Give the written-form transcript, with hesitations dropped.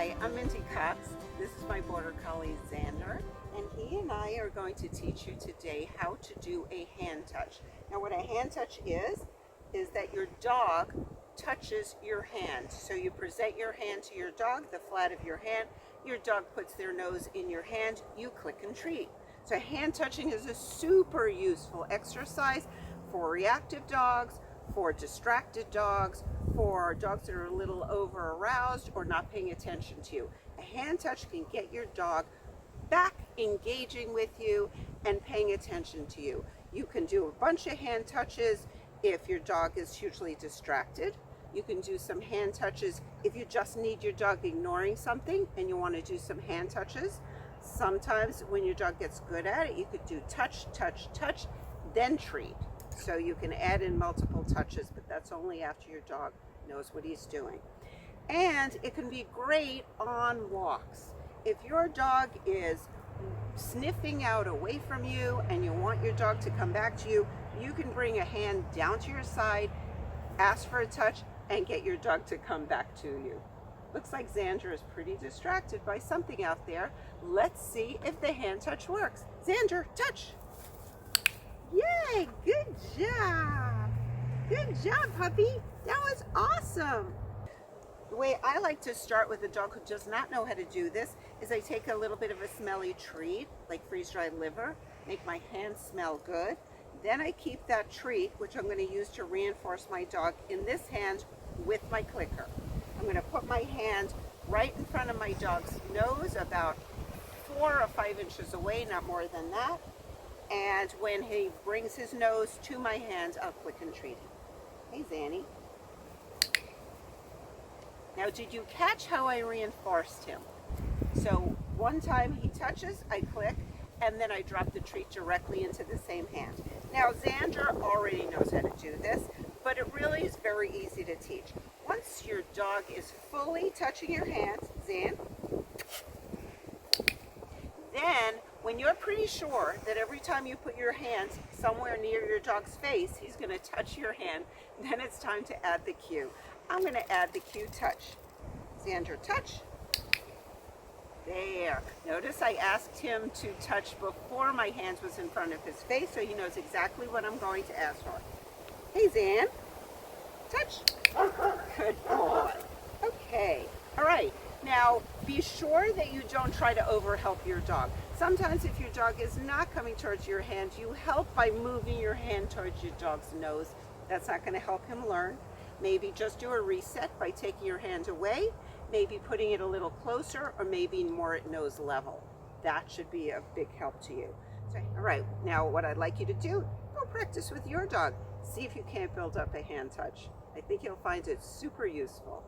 Hi, I'm Mindy Cox. This is my Border Collie Xander, and he and I are going to teach you today how to do a hand touch. Now what a hand touch is that your dog touches your hand. So you present your hand to your dog, the flat of your hand, your dog puts their nose in your hand, you click and treat. So hand touching is a super useful exercise for reactive dogs, for distracted dogs, for dogs that are a little over aroused or not paying attention to you. A hand touch can get your dog back engaging with you and paying attention to you. You can do a bunch of hand touches if your dog is hugely distracted. You can do some hand touches if you just need your dog ignoring something and you want to do some hand touches. Sometimes when your dog gets good at it, you could do touch, touch, touch, then treat. So you can add in multiple touches, but that's only after your dog knows what he's doing. And it can be great on walks. If your dog is sniffing out away from you and you want your dog to come back to you, you can bring a hand down to your side, ask for a touch, and get your dog to come back to you. Looks like Xander is pretty distracted by something out there. Let's see if the hand touch works. Xander, touch! Yay, good job. Good job, puppy. That was awesome. The way I like to start with a dog who does not know how to do this is I take a little bit of a smelly treat, like freeze-dried liver, make my hand smell good. Then I keep that treat, which I'm going to use to reinforce my dog, in this hand with my clicker. I'm going to put my hand right in front of my dog's nose, about 4 or 5 inches away, not more than that. And when he brings his nose to my hand, I'll click and treat him. Hey, Zanny. Now, did you catch how I reinforced him? So one time he touches, I click, and then I drop the treat directly into the same hand. Now, Xander already knows how to do this, but it really is very easy to teach. Once your dog is fully touching your hands, Zan, then when you're pretty sure that every time you put your hands somewhere near your dog's face, he's going to touch your hand, then it's time to add the cue. I'm going to add the cue touch. Xander, touch. There. Notice I asked him to touch before my hands was in front of his face, so he knows exactly what I'm going to ask for. Hey, Zan. Touch. Good boy. Okay. All right. Now, be sure that you don't try to overhelp your dog. Sometimes if your dog is not coming towards your hand, you help by moving your hand towards your dog's nose. That's not going to help him learn. Maybe just do a reset by taking your hand away, maybe putting it a little closer, or maybe more at nose level. That should be a big help to you. So, all right, now what I'd like you to do, go practice with your dog. See if you can't build up a hand touch. I think you'll find it super useful.